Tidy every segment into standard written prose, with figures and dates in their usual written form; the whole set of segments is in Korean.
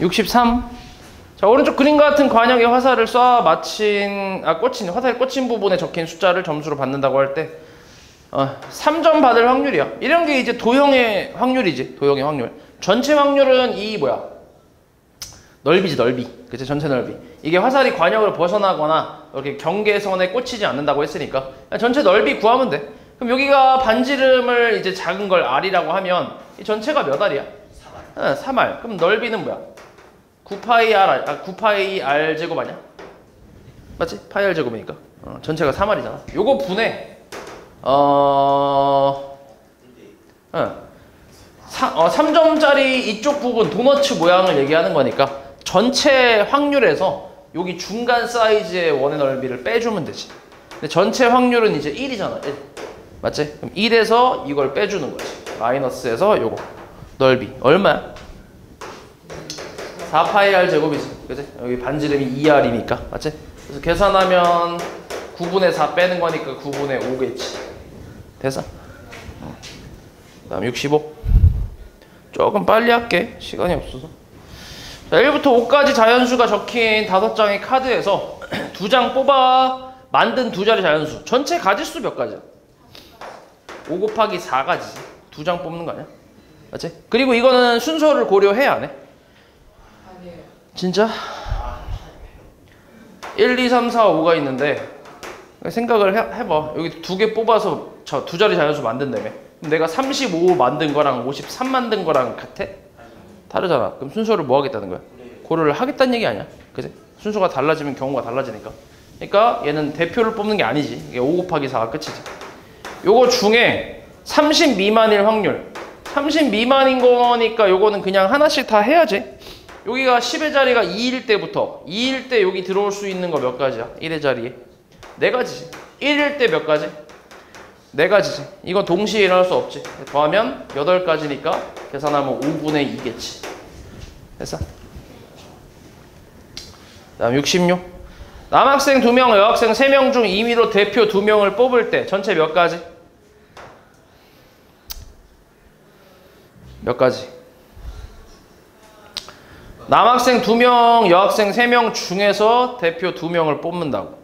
63. 자, 오른쪽 그림과 같은 관역에 화살을 쏴 마친, 화살이 꽂힌 부분에 적힌 숫자를 점수로 받는다고 할 때, 3점 받을 확률이야. 이런 게 이제 도형의 확률이지. 도형의 확률. 전체 확률은 이 넓이지, 넓이. 그치? 전체 넓이. 이게 화살이 관역을 벗어나거나 이렇게 경계선에 꽂히지 않는다고 했으니까 전체 넓이 구하면 돼. 그럼 여기가 반지름을 이제 작은 걸 R이라고 하면 이 전체가 몇 R이야? 3R. 3R. 그럼 넓이는 뭐야? 9파이 R, 9파이 R 제곱 아니야? 맞지? 파이 R 제곱이니까. 전체가 3R이잖아. 요거 분해. 3점짜리 이쪽 부분 도너츠 모양을 얘기하는 거니까 전체 확률에서 여기 중간 사이즈의 원의 넓이를 빼주면 되지. 근데 전체 확률은 이제 1이잖아. 1. 맞지? 그럼 1에서 이걸 빼주는 거지. 마이너스에서 요거 넓이 얼마야? 4파이 R 제곱이지. 그치? 여기 반지름이 2R이니까. 맞지? 그래서 계산하면 9분의 4 빼는 거니까 9분의 5겠지. 됐어? 그 다음 65. 조금 빨리 할게. 시간이 없어서. 자, 1부터 5까지 자연수가 적힌 5장의 카드에서 2장 뽑아 만든 두 자리 자연수. 전체 가지수 몇 가지야? 5 곱하기 4가지지. 2장 뽑는 거 아니야? 맞지? 그리고 이거는 순서를 고려해 안 해? 아니에요. 진짜? 1, 2, 3, 4, 5가 있는데 생각을 해봐. 여기 2개 뽑아서 두 자리 자연수 만든다며. 내가 35 만든 거랑 53 만든 거랑 같아? 다르잖아. 그럼 순서를 뭐 하겠다는 거야? 고려를 하겠다는 얘기 아니야? 그치? 순서가 달라지면 경우가 달라지니까. 그러니까 얘는 대표를 뽑는 게 아니지. 이게 5 곱하기 4가 끝이지. 요거 중에 30 미만일 확률. 30 미만인 거니까 요거는 그냥 하나씩 다 해야지. 여기가 10의 자리가 2일 때부터 2일 때 여기 들어올 수 있는 거 몇 가지야? 1의 자리에 4가지지. 1일 때 몇 가지? 4가지지. 이건 동시에 일어날 수 없지. 더하면 8가지니까 계산하면 5분의 2겠지. 됐어? 다음 66. 남학생 2명, 여학생 3명 중 임의로 대표 2명을 뽑을 때 전체 몇 가지? 몇 가지? 남학생 2명, 여학생 3명 중에서 대표 2명을 뽑는다고.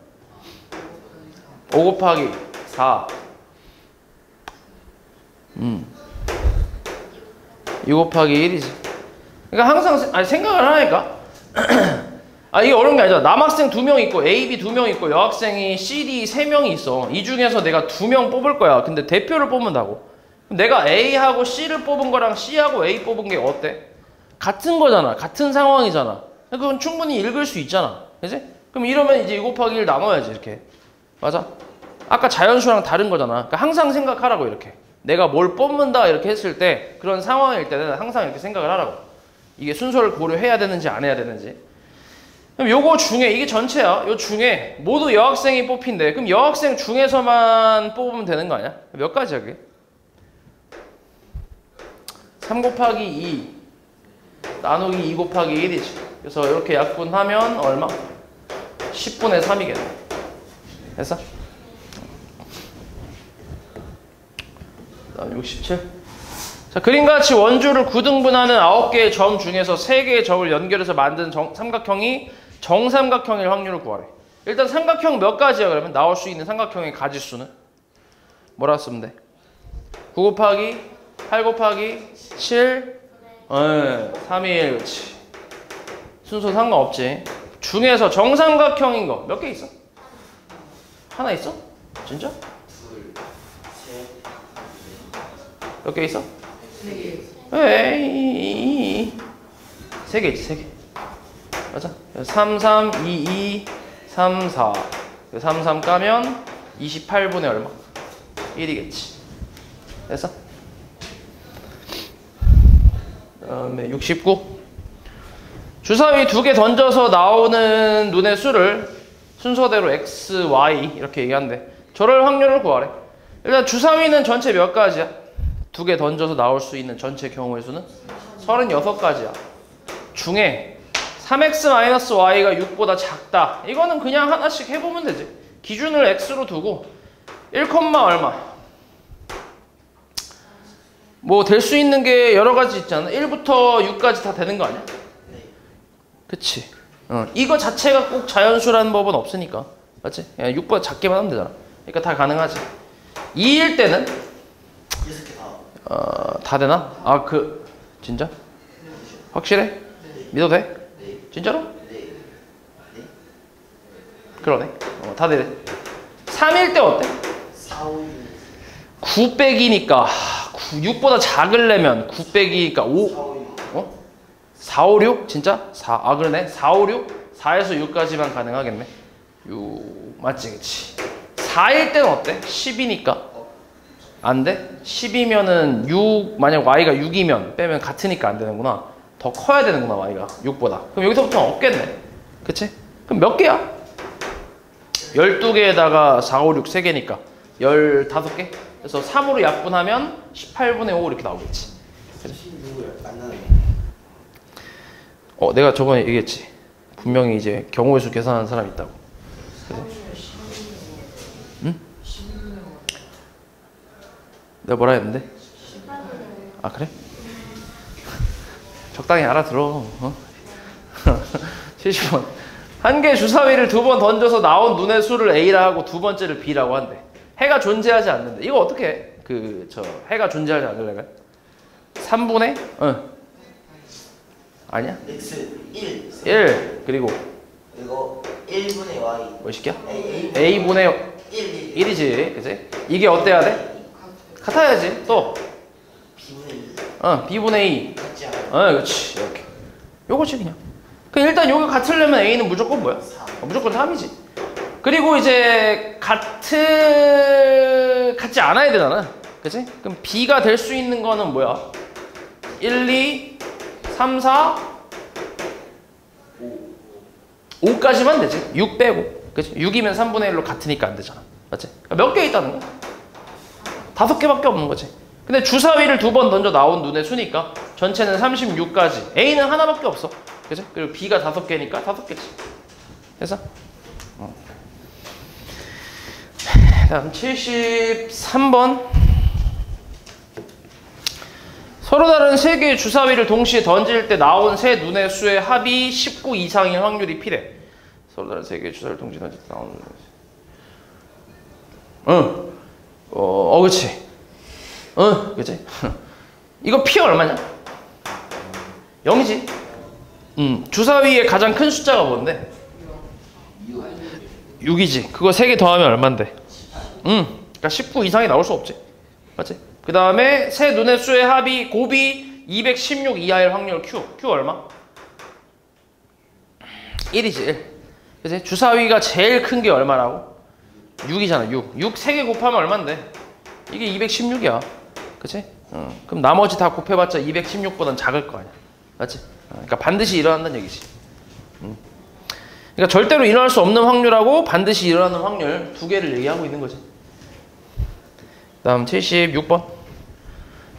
5 곱하기 4. 2 곱하기 1이지. 그러니까 항상 생각을 하니까 이게 어려운 게 아니잖아. 남학생 2명 있고 A, B 2명 있고 여학생이 C, D 3명이 있어. 이 중에서 내가 2명 뽑을 거야. 근데 대표를 뽑는다고. 그럼 내가 A하고 C를 뽑은 거랑 C하고 A 뽑은 게 어때? 같은 거잖아. 같은 상황이잖아. 그건 충분히 읽을 수 있잖아. 그치? 그럼 이러면 이제 2 곱하기 1 나눠야지. 이렇게. 맞아? 아까 자연수랑 다른 거잖아. 그러니까 항상 생각하라고. 이렇게 내가 뭘 뽑는다 이렇게 했을 때 그런 상황일 때는 항상 이렇게 생각을 하라고. 이게 순서를 고려해야 되는지 안 해야 되는지. 그럼 요거 중에 이게 전체야. 요 중에 모두 여학생이 뽑힌대. 그럼 여학생 중에서만 뽑으면 되는 거 아니야? 몇 가지야 그게? 3 곱하기 2 나누기 2 곱하기 1이지. 그래서 이렇게 약분하면 얼마? 10분의 3이겠네. 됐어? 다음 67. 자, 그림과 같이 원주를 9등분하는 9개의 점 중에서 3개의 점을 연결해서 만든 삼각형이 정삼각형일 확률을 구하래. 일단 삼각형 몇 가지야? 그러면 나올 수 있는 삼각형의 가지수는 뭐라 쓰면 돼? 9 곱하기 8 곱하기 7 3일. 그렇지. 순서 상관없지. 중에서 정삼각형인 거 몇 개 있어? 하나 있어? 진짜? 몇 개 있어? 3개. 에이, 3개 있지, 3개. 맞아? 3, 3, 2, 2, 3, 4. 3, 3 까면 28분의 얼마? 1이겠지. 됐어? 다음에 69. 주사위 2개 던져서 나오는 눈의 수를 순서대로 x, y 이렇게 얘기하는데 저럴 확률을 구하래. 일단 주사위는 전체 몇 가지야? 2개 던져서 나올 수 있는 전체 경우의 수는 36가지야. 중에 3x-y가 6보다 작다. 이거는 그냥 하나씩 해보면 되지. 기준을 x로 두고 1, 얼마? 뭐 될 수 있는 게 여러 가지 있잖아. 1부터 6까지 다 되는 거 아니야? 그치. 이거 자체가 꼭 자연수라는 법은 없으니까. 맞지? 그냥 6보다 작게만 하면 되잖아. 그러니까 다 가능하지. 2일 때는 6개 다. 다 되나? 아, 진짜? 확실해? 믿어도 돼? 진짜로? 그러네. 다 되네. 3일 때 어때? 4, 5, 6. 9 빼기니까 6보다 작으려면 9 빼기니까 5. 4, 5, 6. 4, 5, 6? 진짜? 4. 아, 그러네. 4, 5, 6? 4에서 6까지만 가능하겠네. 6. 맞지, 그치. 4일 때는 어때? 10이니까. 안 돼? 10이면은 6, 만약 y가 6이면 빼면 같으니까 안 되는구나. 더 커야 되는구나, y가. 6보다. 그럼 여기서부터는 없겠네. 그치? 그럼 몇 개야? 12개에다가 4, 5, 6, 3개니까 15개? 그래서 3으로 약분하면 18분의 5 이렇게 나오겠지. 16을 안 나네. 내가 저번에 얘기했지. 분명히 이제 경우의 수 계산하는 사람이 있다고. 그래. 응? 내가 뭐라 했는데? 아, 그래? 적당히 알아들어. 70번. 한 개의 주사위를 2번 던져서 나온 눈의 수를 A라 하고 두 번째를 B라고 한대. 해가 존재하지 않는데. 이거 어떻게 해? 해가 존재하지 않으려면? 3분의? 아니야? X 1. 1. 그리고 이거 1분의 Y. 뭐 시켜? A. A분의 1. 1이지. 그치? 이게 어때야 돼? 같아야지. 또. B분의 2. B분의 2. 같지 않아요? 그렇지. 이렇게. 요거지 그냥. 일단 여기 같으려면 A는 무조건 뭐야? 4. 무조건 3이지. 그리고 이제 같지 않아야 되잖아. 그치? 그럼 B가 될 수 있는 거는 뭐야? 1, 2, 3, 4, 5까지만 되지. 6 빼고. 그치? 6이면 3분의 1로 같으니까 안 되잖아. 맞지? 몇 개 있다는 거야? 5개밖에 없는 거지. 근데 주사위를 2번 던져 나온 눈의 수니까 전체는 36까지. A는 하나밖에 없어. 그치? 그리고 B가 5개니까 5개지. 됐어? 다음 73번. 서로 다른 세 개의 주사위를 동시에 던질 때 나온 세 눈의 수의 합이 19 이상인 확률이 필해. 서로 다른 세 개의 주사위를 동시에 던질 때 나온 그치. 그치. 이거 P가 얼마냐? 0이지. 주사위의 가장 큰 숫자가 뭔데? 6이지. 그거 3개 더하면 얼만데? 그러니까 19 이상이 나올 수 없지. 맞지? 그 다음에 세 눈의 수의 합이 곱이 216 이하일 확률 Q. Q 얼마? 1이지. 1. 그치? 주사위가 제일 큰 게 얼마라고? 6이잖아. 6 3개 곱하면 얼만데? 이게 216이야. 그치? 그럼 나머지 다 곱해봤자 216보단 작을 거 아니야. 맞지? 그러니까 반드시 일어난다는 얘기지. 그러니까 절대로 일어날 수 없는 확률하고 반드시 일어나는 확률 두 개를 얘기하고 있는 거지. 다음 76번.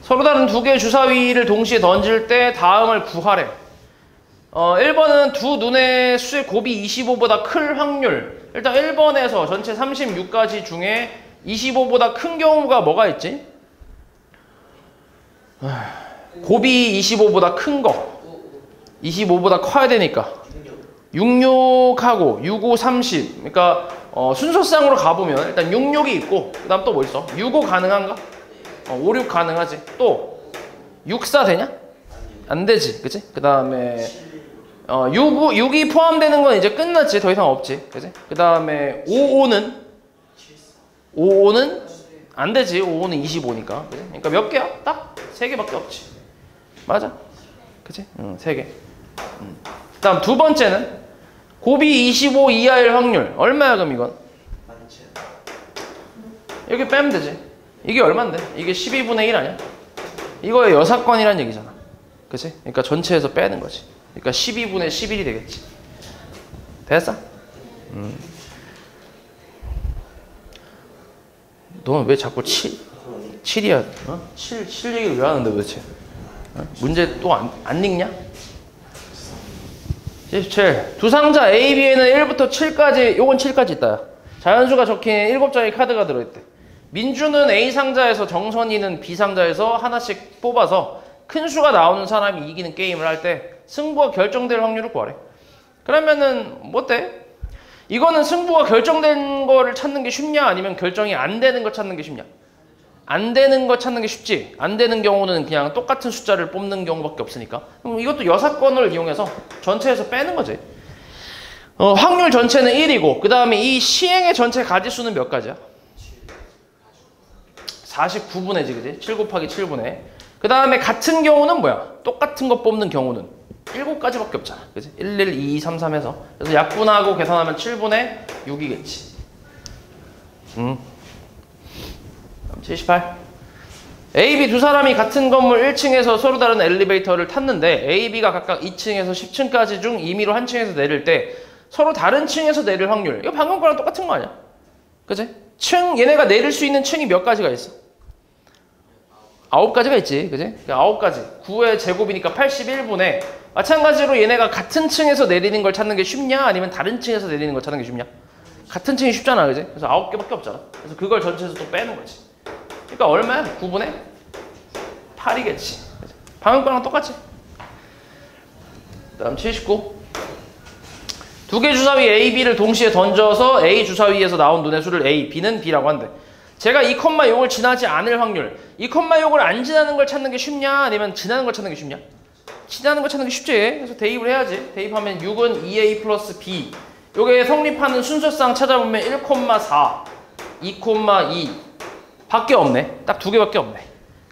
서로 다른 두 개의 주사위를 동시에 던질 때 다음을 구하래. 1번은 두 눈의 수의 곱이 25보다 클 확률. 일단 1번에서 전체 36가지 중에 25보다 큰 경우가 뭐가 있지? 곱이 25보다 큰 거. 25보다 커야 되니까. 66하고 65, 30. 그러니까 순서상으로 가보면 일단 66이 있고 그 다음 또 뭐 있어? 65 가능한가? 5, 6 가능하지. 또 64 되냐? 안 되지. 그치? 그 다음에 6이 포함되는 건 이제 끝났지. 더 이상 없지. 그치? 그 다음에 55는 안 되지. 55는 25니까. 그치? 그러니까 몇 개야? 딱 3개밖에 없지. 맞아? 그치? 3개. 그 다음 두 번째는 곱이 25 이하일 확률. 얼마야 그럼 이건? 여기 빼면 되지. 이게 얼만데? 이게 12분의 1 아니야? 이거의 여사건이란 얘기잖아. 그치? 그러니까 전체에서 빼는 거지. 그러니까 12분의 11이 되겠지. 됐어? 너는 왜 자꾸 7이야? 7 얘기를 왜 하는데 도대체? 문제 또 안 읽냐? 77. 두 상자 A, B에는 1부터 7까지, 요건 7까지 있다. 자연수가 적힌 7장의 카드가 들어있대. 민주는 A 상자에서, 정선이는 B 상자에서 하나씩 뽑아서 큰 수가 나오는 사람이 이기는 게임을 할 때 승부가 결정될 확률을 구하래. 그러면은 뭐 어때? 이거는 승부가 결정된 거를 찾는 게 쉽냐 아니면 결정이 안 되는 거 찾는 게 쉽냐? 안 되는 거 찾는 게 쉽지. 안 되는 경우는 그냥 똑같은 숫자를 뽑는 경우밖에 없으니까. 그럼 이것도 여사건을 이용해서 전체에서 빼는 거지. 확률 전체는 1이고 그 다음에 이 시행의 전체 가지수는 몇 가지야? 49분의지 그지? 7 곱하기 7분의. 그 다음에 같은 경우는 뭐야? 똑같은 거 뽑는 경우는 7가지밖에 없잖아. 그지? 1, 1, 2, 3, 3 해서. 그래서 약분하고 계산하면 7분의 6이겠지. 78. A, B 두 사람이 같은 건물 1층에서 서로 다른 엘리베이터를 탔는데 A, B가 각각 2층에서 10층까지 중 임의로 한 층에서 내릴 때 서로 다른 층에서 내릴 확률. 이거 방금 거랑 똑같은 거 아니야? 그치? 얘네가 내릴 수 있는 층이 몇 가지가 있어? 9가지가 있지. 그치? 9가지. 9의 제곱이니까 81분에 마찬가지로 얘네가 같은 층에서 내리는 걸 찾는 게 쉽냐? 아니면 다른 층에서 내리는 걸 찾는 게 쉽냐? 같은 층이 쉽잖아. 그치? 그래서 9개밖에 없잖아. 그래서 그걸 전체에서 또 빼는 거지. 그러니까 얼마야? 9분의 8이겠지. 방금 거랑 똑같지? 그 다음 79. 두 개 주사위 A, B를 동시에 던져서 A 주사위에서 나온 눈의 수를 A, B는 B라고 한대. 제가 2,6을 지나지 않을 확률. 2,6을 안 지나는 걸 찾는 게 쉽냐? 아니면 지나는 걸 찾는 게 쉽냐? 지나는 걸 찾는 게 쉽지. 그래서 대입을 해야지. 대입하면 6은 2A 플러스 B. 요게 성립하는 순서상 찾아보면 1,4, 2,2 밖에 없네. 딱 두 개밖에 없네.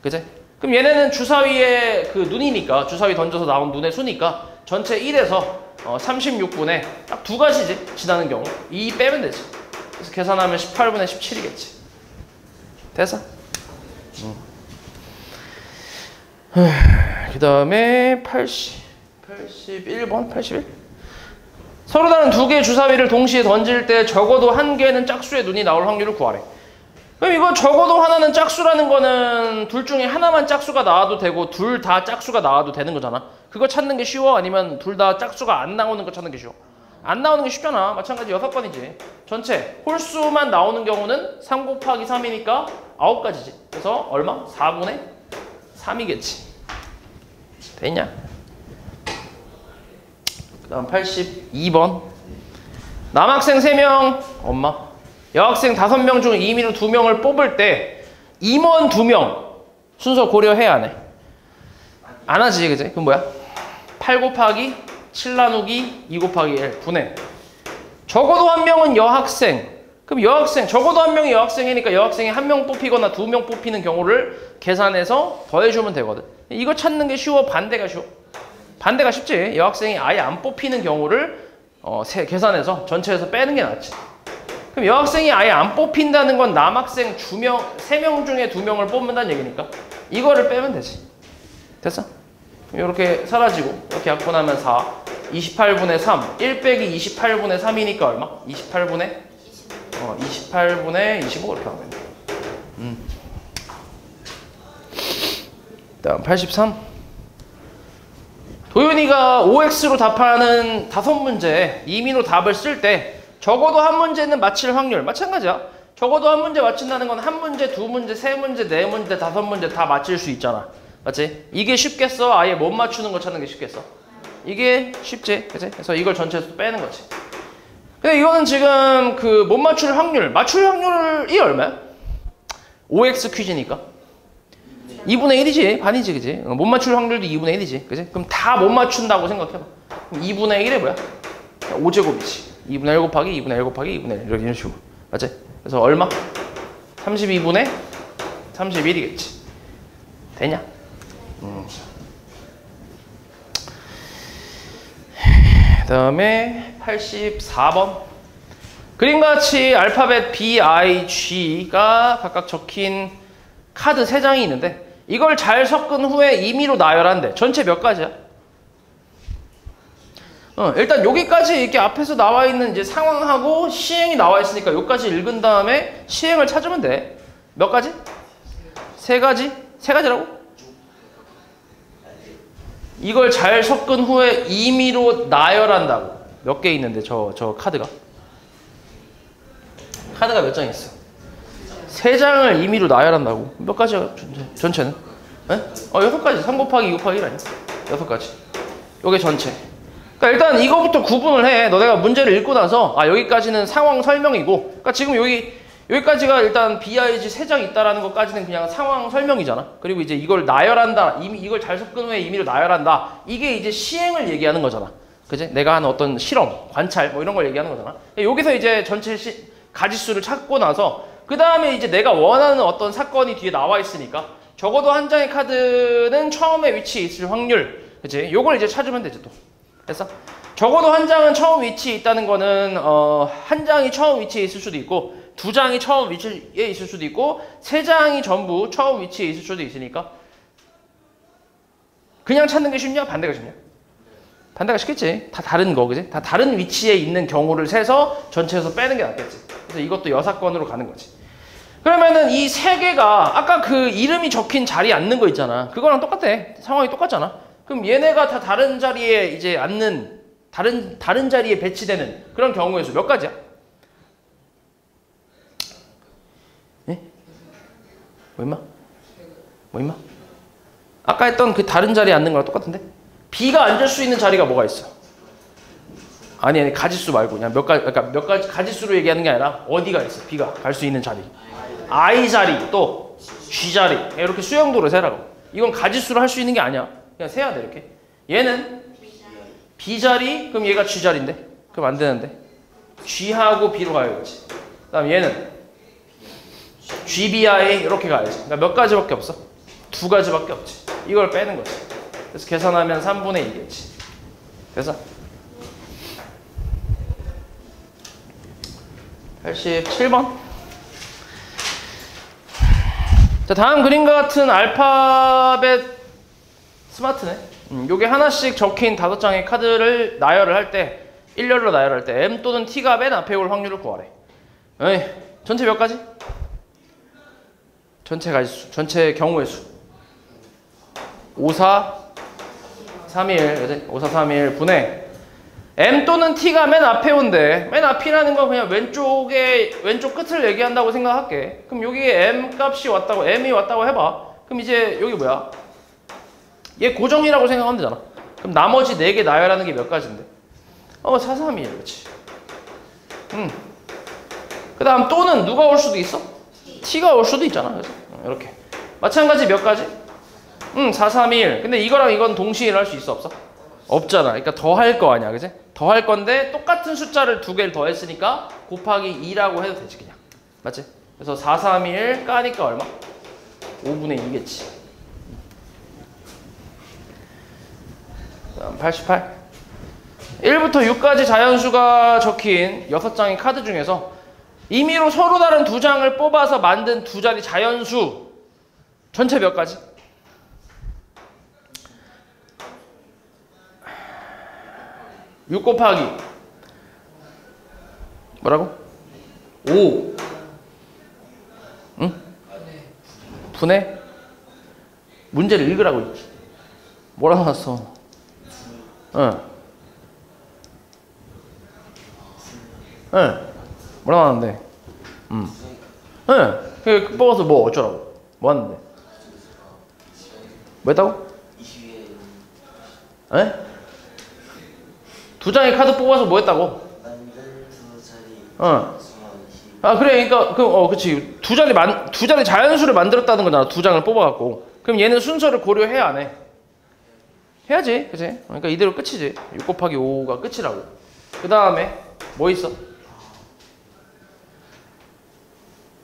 그치? 그럼 얘네는 주사위의 그 눈이니까, 주사위 던져서 나온 눈의 수니까 전체 1에서 36분에 딱 두 가지지. 지나는 경우. 2 빼면 되지. 그래서 계산하면 18분의 17이겠지. 됐어? 그 다음에 81번? 81? 서로 다른 두 개의 주사위를 동시에 던질 때 적어도 한 개는 짝수의 눈이 나올 확률을 구하래. 그럼 이거 적어도 하나는 짝수라는 거는 둘 중에 하나만 짝수가 나와도 되고 둘 다 짝수가 나와도 되는 거잖아. 그거 찾는 게 쉬워? 아니면 둘 다 짝수가 안 나오는 거 찾는 게 쉬워? 안 나오는 게 쉽잖아. 마찬가지 6건이지. 전체 홀수만 나오는 경우는 3 곱하기 3이니까 9가지지. 그래서 얼마? 4분의 3이겠지. 됐냐? 그 다음 82번. 남학생 3명, 엄마. 여학생 5명 중 임의로 2명을 뽑을 때 임원 2명 순서 고려해야 안 해? 안 하지, 그지? 그럼 뭐야? 8 곱하기 7 나누기 2 곱하기 1 분의. 적어도 한 명은 여학생. 그럼 여학생, 적어도 한 명이 여학생이니까 여학생이 한 명 뽑히거나 2명 뽑히는 경우를 계산해서 더해주면 되거든. 이거 찾는 게 쉬워? 반대가 쉬워? 반대가 쉽지. 여학생이 아예 안 뽑히는 경우를 계산해서 전체에서 빼는 게 낫지. 그럼 여학생이 아예 안 뽑힌다는 건 남학생 3명 중에 2명을 뽑는다는 얘기니까 이거를 빼면 되지. 됐어? 이렇게 사라지고 이렇게 약분하면 4, 28분의 3, 1 빼기 28분의 3이니까 얼마? 28분의 25 이렇게 하면 돼. 다음 83. 도윤이가 OX로 답하는 5문제 임의로 답을 쓸 때 적어도 한 문제는 맞힐 확률 마찬가지야. 적어도 한 문제 맞춘다는 건 한 문제, 두 문제, 세 문제, 네 문제, 5문제 다 맞힐 수 있잖아. 맞지? 이게 쉽겠어? 아예 못 맞추는 거 찾는 게 쉽겠어? 이게 쉽지, 그치? 그래서 이걸 전체에서 빼는 거지. 근데 이거는 지금 그 못 맞출 확률, 맞출 확률이 얼마야? OX 퀴즈니까 2분의 1이지, 반이지, 그치? 못 맞출 확률도 2분의 1이지, 그치? 그럼 다 못 맞춘다고 생각해봐. 그럼 2분의 1이 뭐야? 5제곱이지. 2분의 1 곱하기 2분의 1 곱하기 2분의 1 이런 식으로. 맞지? 그래서 얼마? 32분의 31이겠지. 되냐? 그 다음에 84번. 그림과 같이 알파벳 B, I, G가 각각 적힌 카드 3장이 있는데 이걸 잘 섞은 후에 임의로 나열한대. 전체 몇 가지야? 일단 여기까지 이렇게 앞에서 나와 있는 이제 상황하고 시행이 나와 있으니까 여기까지 읽은 다음에 시행을 찾으면 돼. 몇 가지? 3가지? 3가지라고? 이걸 잘 섞은 후에 임의로 나열한다고. 몇 개 있는데 저 카드가? 카드가 몇 장 있어? 3장을 임의로 나열한다고. 몇 가지야? 전체는? 네? 6가지. 3 곱하기 2 곱하기 1 아니야? 6가지. 요게 전체. 그러니까 일단 이거부터 구분을 해. 너네가 문제를 읽고 나서 아 여기까지는 상황 설명이고, 그러니까 지금 여기까지가 일단 BIG 3장 있다라는 것까지는 그냥 상황 설명이잖아. 그리고 이제 이걸 나열한다. 이미 이걸 잘 섞은 후에 임의로 나열한다. 이게 이제 시행을 얘기하는 거잖아. 그지? 내가 하는 어떤 실험, 관찰 뭐 이런 걸 얘기하는 거잖아. 여기서 이제 전체 가지수를 찾고 나서 그 다음에 이제 내가 원하는 어떤 사건이 뒤에 나와 있으니까 적어도 한 장의 카드는 처음에 위치에 있을 확률, 그치? 요걸 이제 찾으면 되지 또. 됐어? 적어도 한 장은 처음 위치에 있다는 거는 한 장이 처음 위치에 있을 수도 있고 2장이 처음 위치에 있을 수도 있고 3장이 전부 처음 위치에 있을 수도 있으니까 그냥 찾는 게 쉽냐? 반대가 쉽냐? 반대가 쉽겠지. 다 다른 거, 그지? 다 다른 위치에 있는 경우를 세서 전체에서 빼는 게 낫겠지. 그래서 이것도 여사건으로 가는 거지. 그러면은 이 3개가 아까 그 이름이 적힌 자리에 앉는 거 있잖아. 그거랑 똑같아. 상황이 똑같잖아. 그럼 얘네가 다 다른 자리에 이제 앉는, 다른 자리에 배치되는 그런 경우의 수 몇 가지야? 예? 뭐 임마? 뭐 임마? 아까 했던 그 다른 자리에 앉는 거랑 똑같은데? B가 앉을 수 있는 자리가 뭐가 있어? 아니 가지수 말고 그냥 몇 가지 가지수로 얘기하는 게 아니라 어디가 있어? B가 갈 수 있는 자리. I 자리 또 G 자리 이렇게 수영도로 세라고. 이건 가지수로 할 수 있는 게 아니야. 그냥 세야 돼 이렇게. 얘는 B 자리 그럼 얘가 G 자리인데 그럼 안 되는데 G하고 B로 가야겠지. 그다음 얘는 GBI 이렇게 가야지. 그러니까 몇 가지밖에 없어? 2가지밖에 없지. 이걸 빼는 거지. 그래서 계산하면 3분의 2겠지. 그래서 87번. 자, 다음 그림과 같은 알파벳 스마트네. 요게 하나씩 적힌 5장의 카드를 나열을 할 때, 일렬로 나열할 때 M 또는 T가 맨 앞에 올 확률을 구하래. 에이, 전체 몇 가지? 전체 가지수, 전체 경우의 수. 5, 4, 3, 1, 5, 4, 3, 1 분의 M 또는 T가 맨 앞에 온대. 맨 앞이라는 건 그냥 왼쪽 끝을 얘기한다고 생각할게. 그럼 여기에 M 값이 왔다고, M이 왔다고 해봐. 그럼 이제 여기 뭐야? 얘 고정이라고 생각하면 되잖아. 그럼 나머지 4개 나열하는 게 몇 가지인데? 4, 3, 1, 그렇지. 그 다음 또는 누가 올 수도 있어? T가 올 수도 있잖아. 그래서 이렇게. 마찬가지 몇 가지? 4, 3, 1. 근데 이거랑 이건 동시에 일어날 수 있어 없어? 없잖아. 그러니까 더 할 거 아니야. 그지? 더 할 건데 똑같은 숫자를 2개를 더했으니까 곱하기 2라고 해도 되지 그냥. 맞지? 그래서 4, 3, 1 까니까 얼마? 5분의 2겠지. 그다음 88. 1부터 6까지 자연수가 적힌 6장의 카드 중에서 임의로 서로 다른 2장을 뽑아서 만든 2자리 자연수 전체 몇 가지? 6 곱하기 뭐라고? 5 응? 분해? 문제를 읽으라고. 뭐라 나왔어? 응. 응. 뭐라 나왔는데? 응. 그 뽑아서 뭐 어쩌라고? 뭐 하는데? 뭐 했다고? 20에 에? 2장의 카드 뽑아서 뭐 했다고? 만든 2자리 아 그래. 그러니까 그치. 2자리 자연수를 만들었다는 거잖아. 2장을 뽑아갖고. 그럼 얘는 순서를 고려해야 안 해? 해야지. 그치? 그러니까 이대로 끝이지. 6 곱하기 5가 끝이라고. 그 다음에 뭐 있어?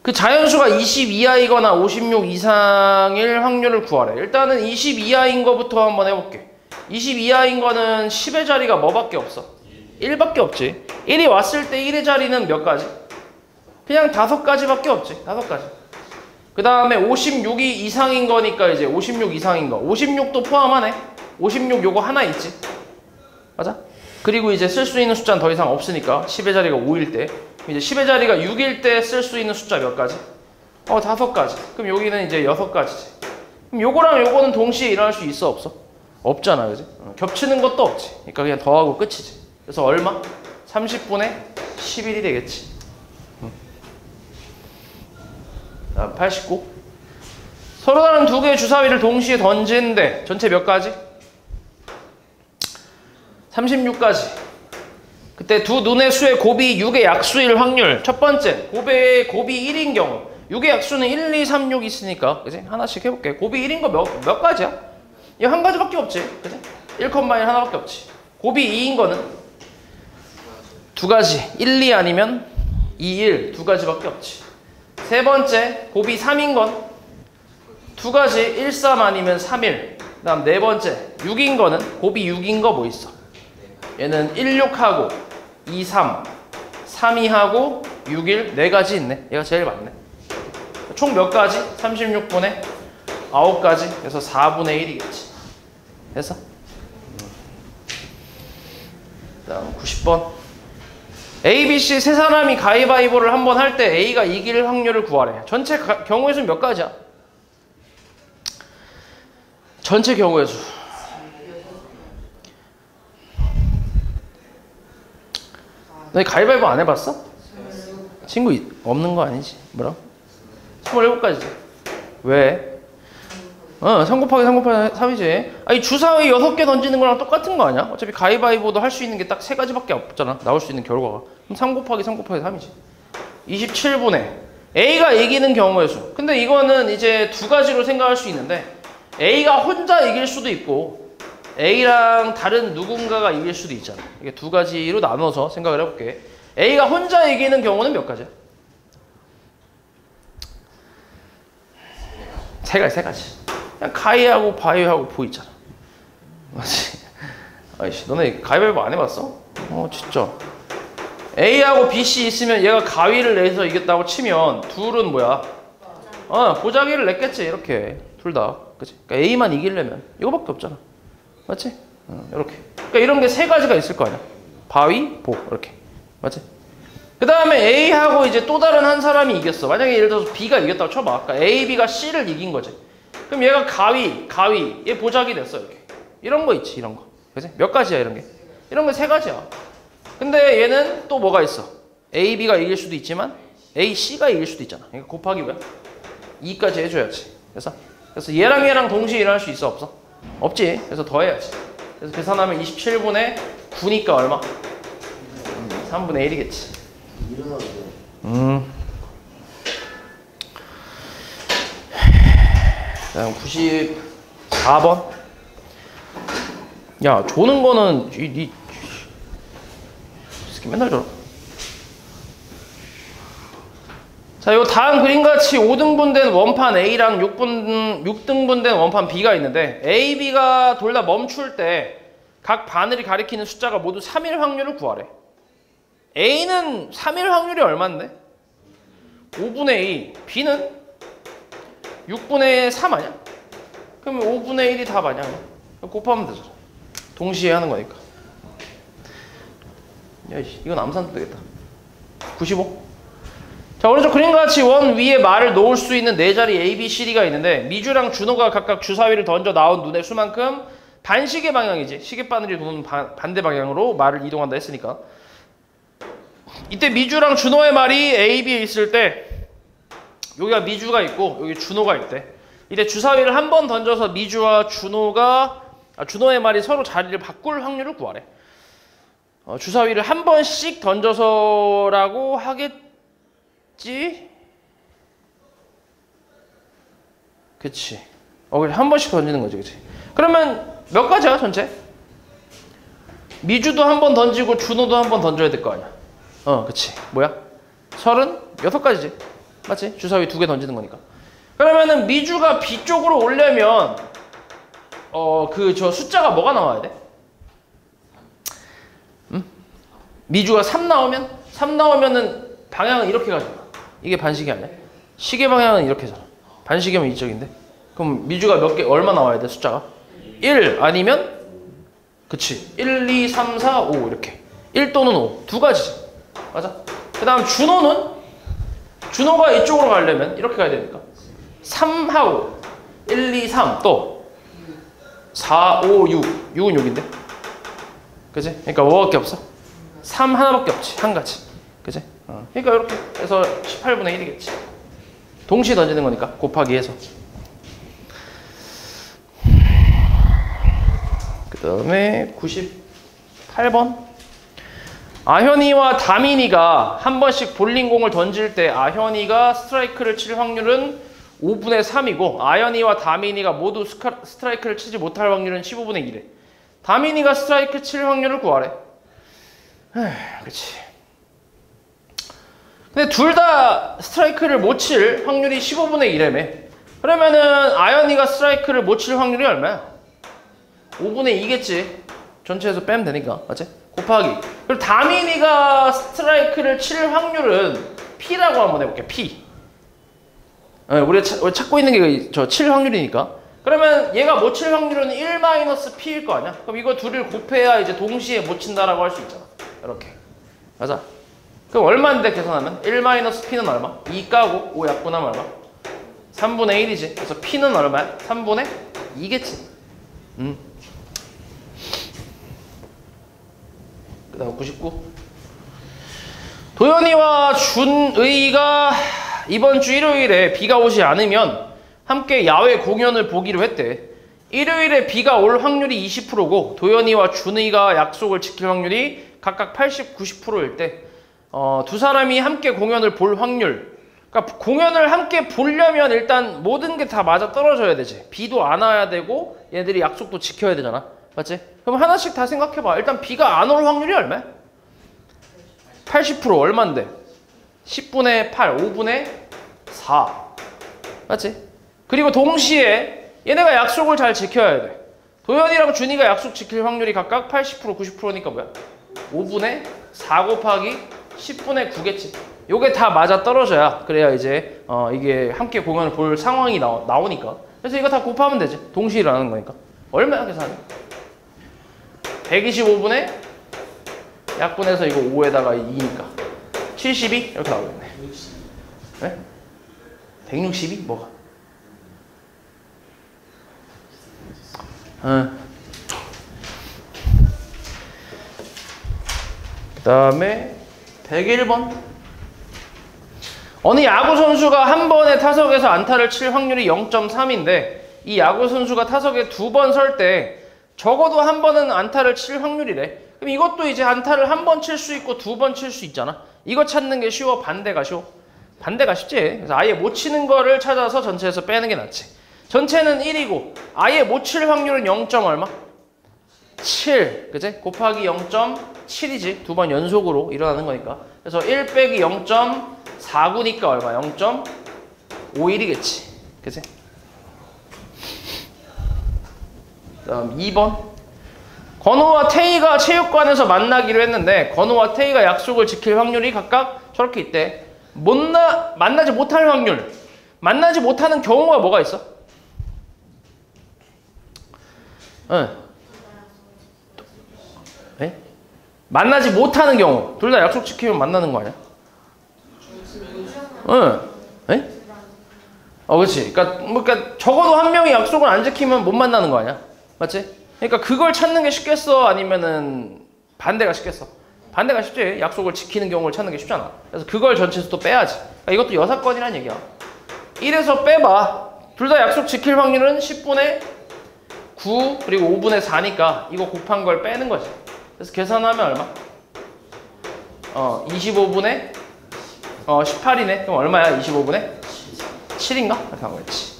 그 자연수가 20 이하이거나 56 이상일 확률을 구하래. 일단은 20 이하인 거부터 한번 해볼게. 20 이하인 거는 10의 자리가 뭐밖에 없어? 1밖에 없지. 1이 왔을 때 1의 자리는 몇 가지? 그냥 5가지밖에 없지. 5가지. 그 다음에 56이 이상인 거니까 이제 56 이상인 거. 56도 포함하네. 56 요거 하나 있지. 맞아? 그리고 이제 쓸 수 있는 숫자는 더 이상 없으니까 10의 자리가 5일 때. 이제 10의 자리가 6일 때 쓸 수 있는 숫자 몇 가지? 5가지. 그럼 여기는 이제 6가지지. 그럼 요거랑 요거는 동시에 일어날 수 있어 없어? 없잖아. 그지? 겹치는 것도 없지. 그러니까 그냥 더하고 끝이지. 그래서 얼마? 30분의 11이 되겠지. 89. 서로 다른 2개의 주사위를 동시에 던지는데 전체 몇 가지? 36까지. 그때 두 눈의 수의 곱이 6의 약수일 확률. 첫 번째, 곱이 1인 경우. 6의 약수는 1, 2, 3, 6 있으니까. 그지? 하나씩 해볼게. 곱이 1인 거 몇 가지야? 이거 한 가지밖에 없지. 그지? 1,1 하나밖에 없지. 곱이 2인 거는 두 가지. 1, 2 아니면 2, 1. 두 가지밖에 없지. 세 번째, 곱이 3인 건 두 가지. 1, 3 아니면 3, 1. 그 다음 네 번째, 6인 거는 곱이 6인 거 뭐 있어? 얘는 1, 6하고 2, 3, 3, 2하고 6, 1. 네 가지 있네. 얘가 제일 많네. 총 몇 가지? 36분의 9가지. 그래서 4분의 1이겠지. 됐어? 그 다음 90번. A, B, C 세 사람이 가위바위보를 한번 할 때 A가 이길 확률을 구하래. 전체 경우의 수는 몇 가지야? 전체 경우의 수. 너 가위바위보 안 해봤어? 친구 없는 거 아니지? 뭐라? 27가지지. 왜? 3 곱하기 3 곱하기 3이지. 아니 주사위 6개 던지는 거랑 똑같은 거 아니야? 어차피 가위바위보도 할 수 있는 게 딱 3가지밖에 없잖아. 나올 수 있는 결과가. 그럼 3 곱하기 3 곱하기 3이지. 27분의 A가 이기는 경우의 수. 근데 이거는 이제 두 가지로 생각할 수 있는데 A가 혼자 이길 수도 있고 A랑 다른 누군가가 이길 수도 있잖아. 이게 두 가지로 나눠서 생각을 해볼게. A가 혼자 이기는 경우는 몇 가지야? 세 가지. 그냥 가위하고 바위하고 보 있잖아. 맞지? 아이씨, 너네 가위바위보 안 해봤어? 진짜. A하고 BC 있으면 얘가 가위를 내서 이겼다고 치면 둘은 뭐야? 보자기를 냈겠지. 이렇게 둘 다. 그치? 그러니까 A만 이기려면 이거밖에 없잖아. 맞지? 이렇게. 그러니까 이런 게 세 가지가 있을 거 아니야. 바위, 보 이렇게. 맞지? 그 다음에 A하고 이제 또 다른 한 사람이 이겼어. 만약에 예를 들어서 B가 이겼다고 쳐봐. 그러니까 A, B가 C를 이긴 거지. 그럼 얘가 가위, 얘 보자기 됐어. 이렇게. 이런 거 있지, 이런 거. 그치? 몇 가지야, 이런 게? 이런 게 세 가지야. 근데 얘는 또 뭐가 있어? A, B가 이길 수도 있지만 A, C가 이길 수도 있잖아. 그러니까 곱하기 뭐야? 2까지 해줘야지. 그래서 얘랑 동시에 일어날 수 있어, 없어? 없지. 그래서 더해야지. 그래서 계산하면 27분의 9니까 얼마? 3분의 1이겠지. 다음 94번. 야, 조는 거는 이 새끼 맨날 저러. 자, 요 다음 그림같이 5등분 된 원판 A랑 6등분 된 원판 B가 있는데 A, B가 둘 다 멈출 때 각 바늘이 가리키는 숫자가 모두 3일 확률을 구하래. A는 3일 확률이 얼마인데? 5분의 2. B는 6분의 3 아니야? 그럼 5분의 1이 답 아니야? 곱하면 되잖아. 동시에 하는 거니까. 야, 이건 암산도 되겠다. 95. 자, 오른쪽 그림과 같이 원 위에 말을 놓을 수 있는 네 자리 A, B, C, D가 있는데 미주랑 준호가 각각 주사위를 던져 나온 눈의 수만큼 반시계 방향이지. 시계바늘이 도는 반대 방향으로 말을 이동한다 했으니까. 이때 미주랑 준호의 말이 A, B에 있을 때 여기가 미주가 있고 여기 준호가 있대. 이때 주사위를 한 번 던져서 미주와 준호의 말이 서로 자리를 바꿀 확률을 구하래. 주사위를 한 번씩 던져서라고 하겠지? 그치. 그래, 한 번씩 던지는 거지, 그치? 그러면 몇 가지야, 전체? 미주도 한 번 던지고 준호도 한 번 던져야 될 거 아니야. 그치. 뭐야? 36가지지. 맞지? 주사위 2개 던지는 거니까. 그러면은 미주가 B 쪽으로 오려면 저 숫자가 뭐가 나와야 돼? 미주가 3 나오면은 방향은 이렇게 가잖아. 이게 반시계 아니야? 시계 방향은 이렇게잖아. 반시계면 이쪽인데. 그럼 미주가 얼마 나와야 돼, 숫자가? 1 아니면 그치. 1, 2, 3, 4, 5 이렇게. 1 또는 5. 두 가지지. 맞아? 그 다음 준호가 이쪽으로 가려면 이렇게 가야 되니까 3하고 1, 2, 3 또 4, 5, 6 6은 6인데 그치? 그러니까 뭐밖에 없어? 3 하나밖에 없지. 한 가지. 그치? 그러니까 이렇게 해서 18분의 1이겠지. 동시에 던지는 거니까 곱하기 해서. 그 다음에 8번. 아현이와 다민이가 한 번씩 볼링공을 던질 때 아현이가 스트라이크를 칠 확률은 5분의 3이고 아현이와 다민이가 모두 스트라이크를 치지 못할 확률은 15분의 1에. 다민이가 스트라이크 칠 확률을 구하래. 그렇지. 근데 둘 다 스트라이크를 못 칠 확률이 15분의 1이라며. 그러면은 아현이가 스트라이크를 못 칠 확률이 얼마야? 5분의 2겠지. 전체에서 빼면 되니까. 맞지? 곱하기. 그리고 다민이가 스트라이크를 칠 확률은 P라고 한번 해볼게. P. 우리가 찾고 있는 게 저 칠 확률이니까. 그러면 얘가 못 칠 확률은 1-P일 거 아니야? 그럼 이거 둘을 곱해야 이제 동시에 못 친다라고 할 수 있잖아. 이렇게. 맞아? 그럼 얼마인데 계산하면? 1-P는 얼마? 2 까고 5 약분하면 얼마? 3분의 1이지. 그래서 P는 얼마야? 3분의 2겠지. 그 다음 99. 도현이와 준의가 이번 주 일요일에 비가 오지 않으면 함께 야외 공연을 보기로 했대. 일요일에 비가 올 확률이 20%고 도현이와 준의가 약속을 지킬 확률이 각각 80, 90%일 때 두 사람이 함께 공연을 볼 확률. 그러니까 공연을 함께 보려면 일단 모든 게 다 맞아 떨어져야 되지. 비도 안 와야 되고 얘들이 약속도 지켜야 되잖아. 맞지? 그럼 하나씩 다 생각해봐. 일단 비가 안 올 확률이 얼마야? 80% 얼만데? 10분의 8, 5분의 4. 맞지? 그리고 동시에 얘네가 약속을 잘 지켜야 돼. 도현이랑 준이가 약속 지킬 확률이 각각 80%, 90%니까 뭐야? 5분의 4 곱하기 10분의 9겠지. 요게 다 맞아 떨어져야 그래야 이제 이게 함께 공연을 볼 상황이 나오니까. 그래서 이거 다 곱하면 되지. 동시에 일어나는 거니까. 얼마야 계산이? 125분의 약분해서 이거 5에다가 2니까 72? 이렇게 나오겠네. 네? 162? 뭐가? 그 다음에 101번. 어느 야구 선수가 한 번에 타석에서 안타를 칠 확률이 0.3인데 이 야구 선수가 타석에 2번 설 때 적어도 한 번은 안타를 칠 확률이래. 그럼 이것도 이제 안타를 한 번 칠 수 있고 2번 칠 수 있잖아. 이거 찾는 게 쉬워? 반대가 쉬워? 반대가 쉽지. 그래서 아예 못 치는 거를 찾아서 전체에서 빼는 게 낫지. 전체는 1이고 아예 못 칠 확률은 0. 얼마? 7. 그치? 곱하기 0.7이지. 2번 연속으로 일어나는 거니까. 그래서 1 빼기 0.49니까 얼마? 0.51이겠지. 그치? 다음 2번. 건우와 태희가 체육관에서 만나기로 했는데 건우와 태희가 약속을 지킬 확률이 각각 저렇게 있대. 만나지 못할 확률. 만나지 못하는 경우가 뭐가 있어? 네? 만나지 못하는 경우. 둘 다 약속 지키면 만나는 거 아니야? 네? 그렇지. 그러니까 적어도 한 명이 약속을 안 지키면 못 만나는 거 아니야? 맞지? 그러니까 그걸 찾는 게 쉽겠어? 아니면은 반대가 쉽겠어? 반대가 쉽지. 약속을 지키는 경우를 찾는 게 쉽잖아. 그래서 그걸 전체에서 또 빼야지. 그러니까 이것도 여사건이란 얘기야. 1에서 빼봐. 둘 다 약속 지킬 확률은 10분의 9 그리고 5분의 4니까 이거 곱한 걸 빼는 거지. 그래서 계산하면 얼마? 25분의 18이네. 그럼 얼마야? 25분의 7인가? 이렇게 한 거였지.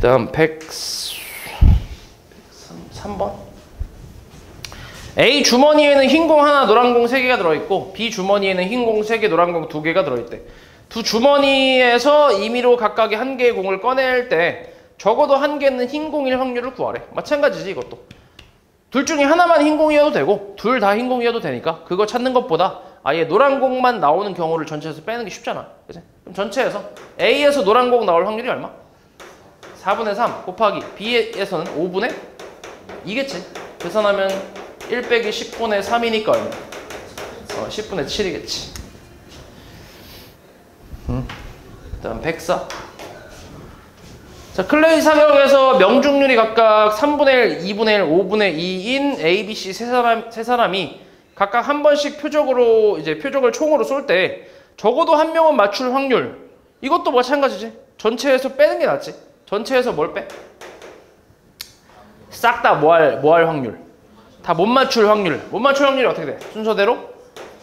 다음 103번. A 주머니에는 흰 공 하나, 노란 공 3개가 들어있고 B 주머니에는 흰 공 3개, 노란 공 2개가 들어있대. 두 주머니에서 임의로 각각의 한 개의 공을 꺼낼 때 적어도 한 개는 흰 공일 확률을 구하래. 마찬가지지 이것도. 둘 중에 하나만 흰 공이어도 되고 둘 다 흰 공이어도 되니까 그거 찾는 것보다 아예 노란 공만 나오는 경우를 전체에서 빼는 게 쉽잖아. 그치? 그럼 전체에서 A에서 노란 공 나올 확률이 얼마? 4분의 3 곱하기 B에서는 5분의 2겠지. 계산하면 1 빼기 10분의 3이니까 얼마? 10분의 7이겠지. 다음 104. 자, 클레이 사격에서 명중률이 각각 3분의 1, 2분의 1, 5분의 2인 A, B, C 세 사람이 각각 한 번씩 표적을 총으로 쏠 때 적어도 한 명은 맞출 확률. 이것도 마찬가지지. 전체에서 빼는 게 낫지. 전체에서 뭘 빼? 싹 다 뭐 할 확률? 다 못 맞출 확률. 못 맞출 확률이 어떻게 돼? 순서대로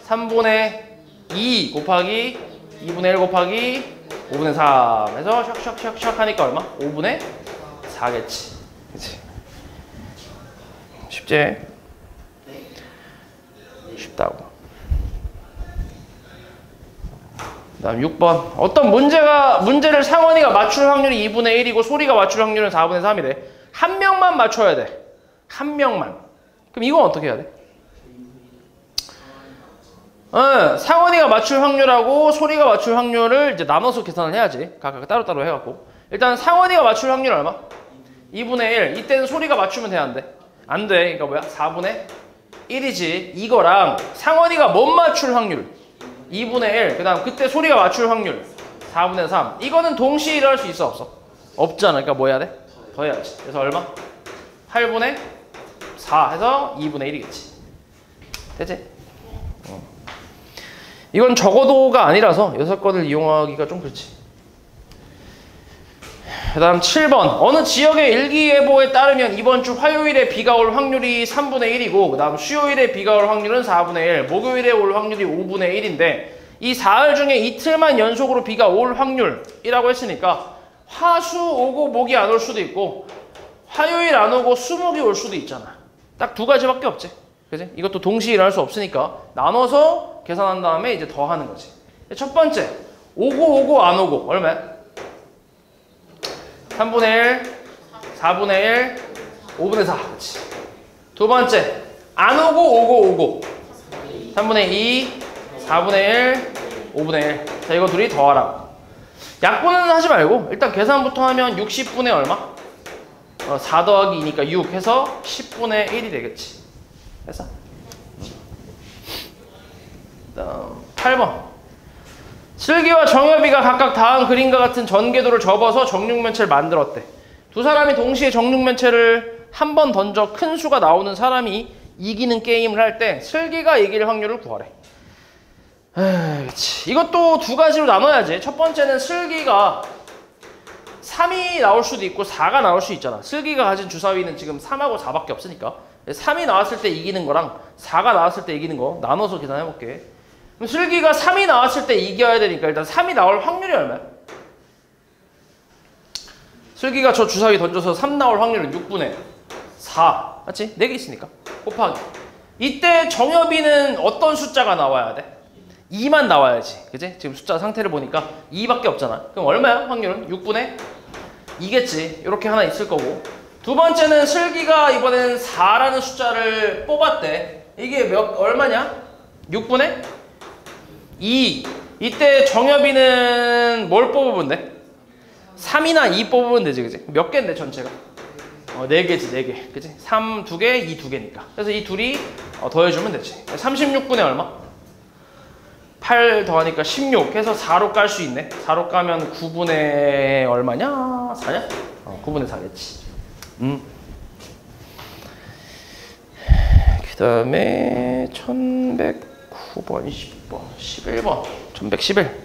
3분의 2 곱하기 2분의 1 곱하기 5분의 3 해서 샥샥샥샥 하니까 얼마? 5분의 4겠지. 그치? 쉽지? 쉽다고. 그 다음 6번. 어떤 문제를 상원이가 맞출 확률이 2분의 1이고 소리가 맞출 확률은 4분의 3이래. 한 명만 맞춰야 돼. 한 명만. 그럼 이건 어떻게 해야 돼? 상원이가 맞출 확률하고 소리가 맞출 확률을 이제 나눠서 계산을 해야지. 각각 따로따로 해갖고. 일단 상원이가 맞출 확률 얼마? 2분의 1. 이때는 소리가 맞추면 돼, 안 돼? 안 돼. 그러니까 뭐야? 4분의 1이지. 이거랑 상원이가 못 맞출 확률 2분의 1. 그 다음 그때 소리가 맞출 확률 4분의 3. 이거는 동시에 일어날 수 있어, 없어? 없잖아. 그러니까 뭐 해야 돼? 더해야지. 그래서 얼마? 8분의 4 해서 2분의 1이겠지. 되지? 이건 적어도가 아니라서 6건을 이용하기가 좀 그렇지. 그 다음 7번. 어느 지역의 일기예보에 따르면 이번 주 화요일에 비가 올 확률이 3분의 1이고 그 다음 수요일에 비가 올 확률은 4분의 1, 목요일에 올 확률이 5분의 1인데 이 4일 중에 이틀만 연속으로 비가 올 확률이라고 했으니까 화수 오고 목이 안 올 수도 있고 화요일 안 오고 수목이 올 수도 있잖아. 딱 두 가지밖에 없지. 그지? 이것도 동시에 일어날 수 없으니까 나눠서 계산한 다음에 이제 더하는 거지. 첫 번째, 오고 안 오고 얼마야? 3분의 1, 4분의 1, 5분의 4. 그렇지. 두 번째, 안 오고 3분의 2, 4분의 1, 5분의 1. 자, 이거 둘이 더하라고. 약분은 하지 말고 일단 계산부터 하면 60분의 얼마? 4 더하기 2니까 6 해서 10분의 1이 되겠지. 됐어? 다음 8번. 슬기와 정엽이가 각각 다음 그림과 같은 전개도를 접어서 정육면체를 만들었대. 두 사람이 동시에 정육면체를 한 번 던져 큰 수가 나오는 사람이 이기는 게임을 할 때 슬기가 이길 확률을 구하래. 그치. 이것도 두 가지로 나눠야지. 첫 번째는 슬기가 3이 나올 수도 있고 4가 나올 수 있잖아. 슬기가 가진 주사위는 지금 3하고 4밖에 없으니까 3이 나왔을 때 이기는 거랑 4가 나왔을 때 이기는 거 나눠서 계산해볼게. 그럼 슬기가 3이 나왔을 때 이겨야 되니까 일단 3이 나올 확률이 얼마야? 슬기가 저 주사위 던져서 3 나올 확률은 6분의 4. 맞지? 4개 있으니까. 곱하기. 이때 정엽이는 어떤 숫자가 나와야 돼? 2만 나와야지. 그치? 지금 숫자 상태를 보니까 2밖에 없잖아. 그럼 얼마야? 확률은? 6분의 2겠지. 이렇게 하나 있을 거고. 두 번째는 슬기가 이번에는 4라는 숫자를 뽑았대. 이게 얼마냐? 6분의 2. 이때 정엽이는 뭘 뽑으면 돼? 3이나 2 뽑으면 되지, 그치? 몇 개인데, 전체가? 4개지, 4개. 그치? 3 2개, 2 2개니까. 그래서 이 둘이 더해주면 되지. 36분의 얼마? 8 더하니까 16 해서 4로 깔 수 있네. 4로 까면 9분의 얼마냐? 4냐? 9분의 4겠지. 그 다음에 1109번, 10번, 11번, 1111.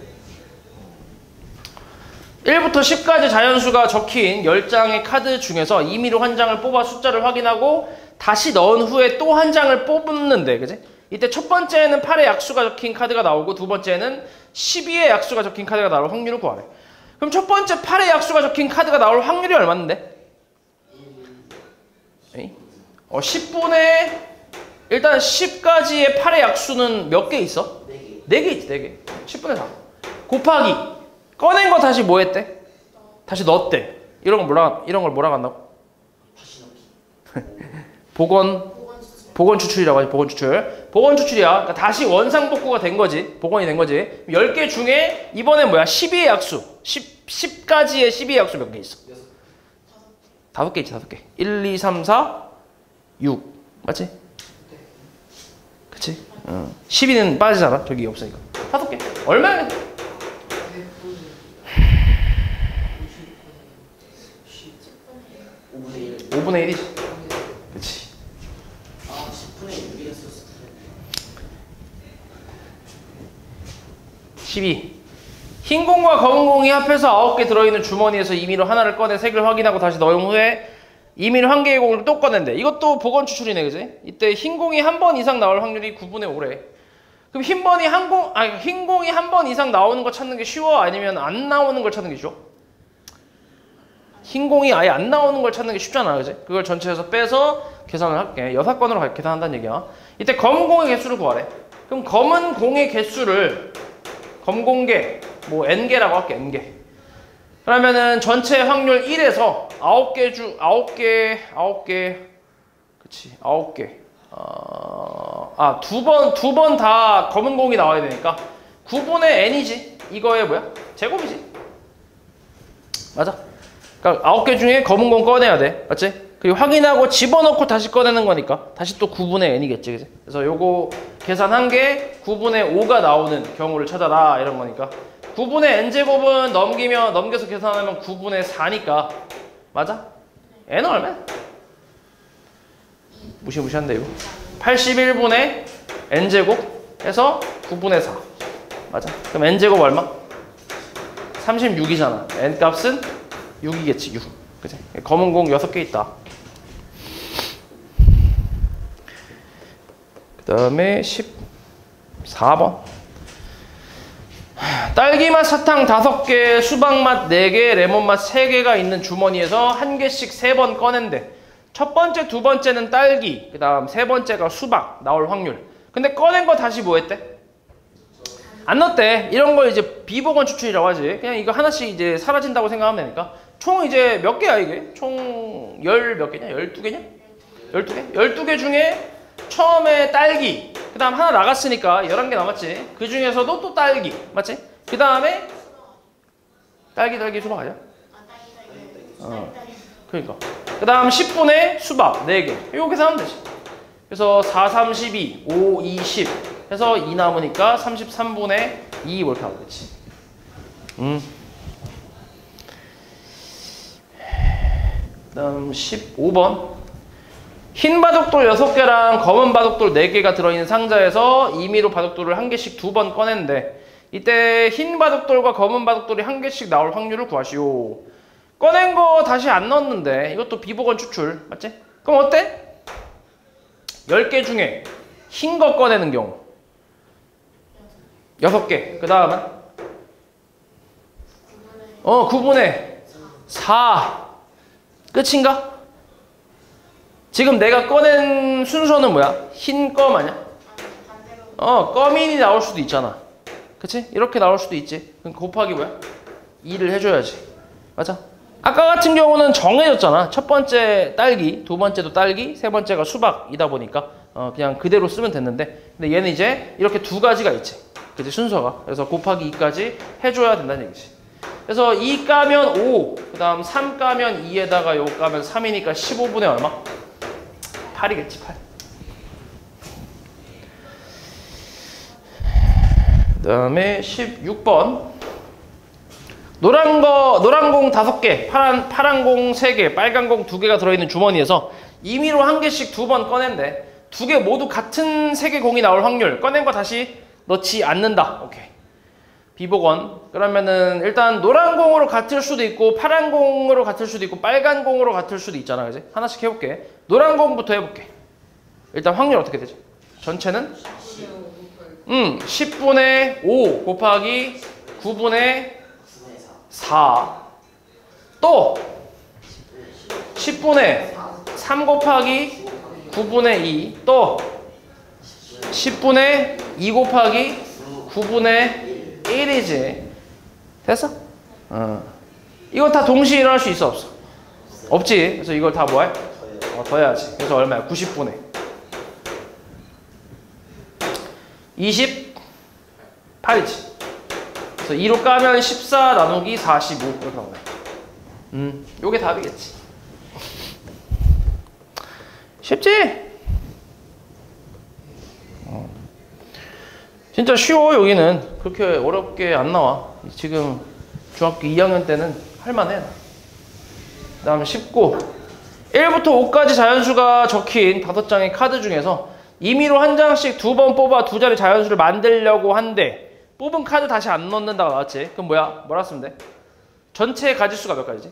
1부터 10까지 자연수가 적힌 10장의 카드 중에서 임의로 한 장을 뽑아 숫자를 확인하고 다시 넣은 후에 또 한 장을 뽑는데, 그지? 이때 첫 번째는 8의 약수가 적힌 카드가 나오고 두 번째는 12의 약수가 적힌 카드가 나올 확률을 구하래. 그럼 첫 번째 8의 약수가 적힌 카드가 나올 확률이 얼마인데? 10분의 일단 10까지의 8의 약수는 몇 개 있어? 4개 있지, 4개. 10분의 4. 곱하기. 꺼낸 거 다시 뭐 했대? 다시 넣었대. 이런 걸 뭐라고 한다고? 복원 추출이라고 하지. 복원 추출이야. 그러니까 다시 원상복구가 된 거지. 복원이 된 거지. 10개 중에 이번엔 뭐야? 12의 약수. 10까지의 12의 약수 몇 개 있어? 5개 있지, 5개. 1, 2, 3, 4, 6. 맞지? 그치? 12는 빠지잖아. 저기 없으니까. 5개. 얼마야? 5분의 1이지. 그치. 10분의 6이었었어. 12. 흰 공과 검은 공이 합해서 9개 들어있는 주머니에서 임의로 하나를 꺼내 색을 확인하고 다시 넣은 후에 임의로 한 개의 공을 또 꺼낸대. 이것도 복원 추출이네, 그지? 이때 흰 공이 한 번 이상 나올 확률이 9분의 5래. 그럼 흰 공이 한 번 이상 나오는 거 찾는 게 쉬워? 아니면 안 나오는 걸 찾는 게 쉬워? 흰 공이 아예 안 나오는 걸 찾는 게 쉽잖아, 그지? 그걸 전체에서 빼서 계산을 할게. 6건으로 계산한다는 얘기야. 이때 검은 공의 개수를 구하래. 그럼 검은 공의 개수를 검공개, 뭐 n개라고 할게, n개. 그러면은 전체 확률 1에서 9개, 그치, 9개. 두 번 다 검은 공이 나와야 되니까 9분의 n이지. 이거의 뭐야? 제곱이지. 맞아. 그러니까 9개 중에 검은 공 꺼내야 돼. 맞지? 그리고 확인하고 집어넣고 다시 꺼내는 거니까 다시 또 9분의 n이겠지. 그치? 그래서 요거 계산한 게 9분의 5가 나오는 경우를 찾아라 이런 거니까 9분의 n제곱은 넘겨서 계산하면 9분의 4니까 맞아? n은 얼마야? 무시무시한데 이거 81분의 n제곱 해서 9분의 4 맞아? 그럼 n제곱 얼마? 36이잖아. n값은 6이겠지. 6. 그치? 검은 공 6개 있다. 그 다음에 14번 딸기맛 사탕 5개, 수박맛 4개, 레몬맛 3개가 있는 주머니에서 한 개씩 3번 꺼낸대. 첫 번째, 두 번째는 딸기, 그 다음 세 번째가 수박 나올 확률. 근데 꺼낸 거 다시 뭐 했대? 안 넣었대. 이런 걸 이제 비복원 추출이라고 하지. 그냥 이거 하나씩 이제 사라진다고 생각하면 되니까. 총 이제 몇 개야 이게? 총 몇 개냐? 12개냐? 12개? 12개 중에 처음에 딸기, 그 다음 하나 나갔으니까 11개 남았지. 그 중에서도 또 딸기, 맞지? 그 다음에 딸기 수박 아니야? 그러니까 그 다음 10분의 수박 4개. 이거 계산하면 되지. 그래서 4, 3, 12, 5, 2, 10 해서 2 남으니까 33분의 2 이렇게 하면 되지. 그 다음 15번 흰 바둑돌 6개랑 검은 바둑돌 4개가 들어있는 상자에서 임의로 바둑돌을 한 개씩 2번 꺼낸대. 이때 흰 바둑돌과 검은 바둑돌이 한 개씩 나올 확률을 구하시오. 꺼낸 거 다시 안 넣었는데 이것도 비복원 추출 맞지? 그럼 어때? 10개 중에 흰 거 꺼내는 경우 6개. 그 다음은 9분의 4 끝인가? 지금 내가 꺼낸 순서는 뭐야? 흰 껌 아니야? 껌인이 나올 수도 있잖아. 그치? 이렇게 나올 수도 있지. 그럼 곱하기 뭐야? 2를 해줘야지. 맞아? 아까 같은 경우는 정해졌잖아. 첫 번째 딸기, 두 번째도 딸기, 세 번째가 수박이다 보니까 그냥 그대로 쓰면 됐는데 근데 얘는 이제 이렇게 두 가지가 있지. 그치? 순서가. 그래서 곱하기 2까지 해줘야 된다는 얘기지. 그래서 2 까면 5, 그 다음 3 까면 2에다가 요 까면 3이니까 15분의 얼마? 8이겠지, 8. 그 다음에 16번. 노란 공 5개, 파란 공 3개, 빨간 공 2개가 들어있는 주머니에서 임의로 한 개씩 2번 꺼낸대. 2개 모두 같은 3개 공이 나올 확률. 꺼낸 거 다시 넣지 않는다. 오케이. 비복원. 그러면은 일단 노란 공으로 같을 수도 있고 파란 공으로 같을 수도 있고 빨간 공으로 같을 수도 있잖아. 그지? 하나씩 해볼게. 노란 공부터 해볼게. 일단 확률 어떻게 되지? 전체는? 10분의 5 곱하기 9분의 4. 또 10분의 3 곱하기 9분의 2. 또 10분의 2 곱하기 9분의 1이지. 됐어? 이거 다 동시에 일어날 수 있어 없어? 없지. 그래서 이걸 다 뭐해? 더해야지. 그래서 얼마야? 90분의 28이지. 그래서 2로 까면 14 나누기 45 이렇게 나오네. 요게 답이겠지. 쉽지? 진짜 쉬워. 여기는 그렇게 어렵게 안 나와. 지금 중학교 2학년 때는 할만해. 그 다음에 19 1부터 5까지 자연수가 적힌 5장의 카드 중에서 임의로 한 장씩 2번 뽑아 2자리 자연수를 만들려고 한데 뽑은 카드 다시 안 넣는다가 나왔지. 그럼 뭐라 쓰면 돼? 전체 가지수가 몇 가지지?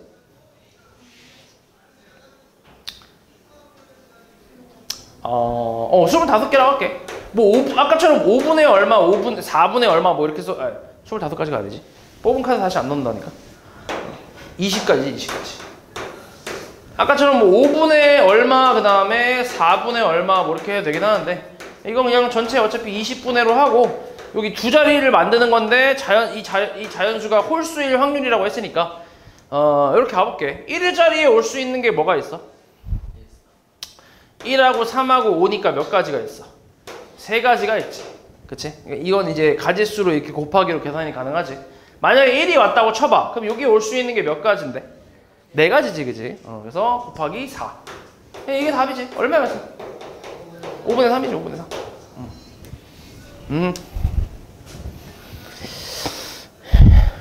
25개라고 할게. 뭐 아까처럼 5분의 얼마, 4분의 얼마 뭐 이렇게 해서 25까지 가야 되지. 뽑은 카드 다시 안 넣는다니까. 20까지. 아까처럼 뭐 5분의 얼마, 그 다음에 4분의 얼마 뭐 이렇게 해도 되긴 하는데, 이건 그냥 전체 어차피 20분의로 하고, 여기 두 자리를 만드는 건데 이 자연수가 홀수일 확률이라고 했으니까 이렇게 가볼게. 1일 자리에 올 수 있는 게 뭐가 있어? 1하고 3하고 5니까 몇 가지가 있어? 3가지가 있지. 그치? 이건 이제 가지수로 이렇게 곱하기로 계산이 가능하지. 만약에 1이 왔다고 쳐봐. 그럼 여기 올 수 있는 게 몇 가지인데? 4가지지, 그치? 그래서 곱하기 4. 이게 답이지. 얼마였어? 5분의 3이지, 5분의 3.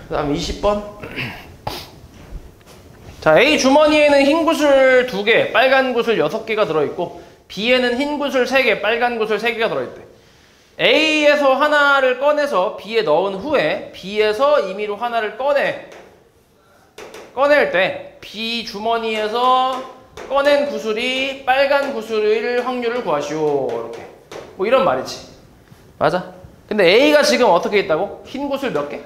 그 다음 20번. 자, A 주머니에는 흰 구슬 2개, 빨간 구슬 6개가 들어있고, B에는 흰 구슬 3개, 빨간 구슬 3개가 들어있대. A에서 하나를 꺼내서 B에 넣은 후에 B에서 임의로 하나를 꺼낼 때 B 주머니에서 꺼낸 구슬이 빨간 구슬일 확률을 구하시오. 이렇게. 뭐 이런 말이지. 맞아? 근데 A가 지금 어떻게 있다고? 흰 구슬 몇 개?